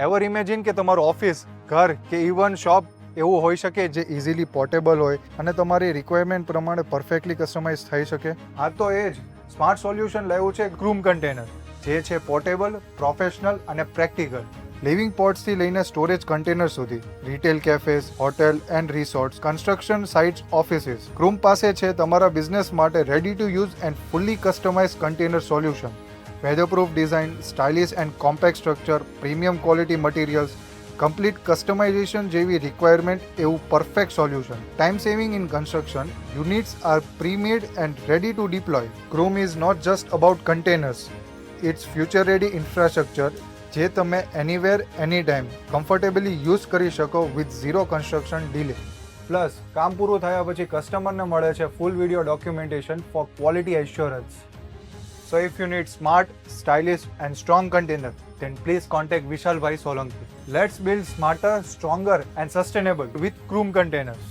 Ever imagine કે તમારું office, ઘર કે ઇવન શોપ એવું હોઈ શકે જે ઇઝીલી પોર્ટેબલ હોય અને તમારી રિક્વાયરમેન્ટ પ્રમાણે પરફેક્ટલી કસ્ટમાઇઝ થઈ શકે? હા, તો એ જ સ્માર્ટ સોલ્યુશન લેવું છે ક્રૂમ કન્ટેનર, જે છે પોર્ટેબલ, પ્રોફેશનલ અને પ્રેક્ટિકલ. લિવિંગ પોટ્સથી લઈને સ્ટોરેજ કન્ટેનર સુધી, retail cafes, hotel and resorts, construction sites, offices, Kroom પાસે છે તમારા બિઝનેસ માટે ready to use and fully customise container solution. Weatherproof design, stylish and compact structure, premium quality materials, complete customisation જેવી requirement એવું perfect solution. Time saving in construction, units are pre-made and ready to deploy. Kroom is not just about containers, it's future ready infrastructure જે તમે anywhere any time comfortably use કરી શકો with zero construction delay. Plus કામ પૂરું થયા પછી કસ્ટમરને મળે છે full video documentation for quality assurance. So if you need smart, stylish and strong container, then please contact Vishal Bhai Solanki. Let's build smarter, stronger and sustainable with Kroom containers.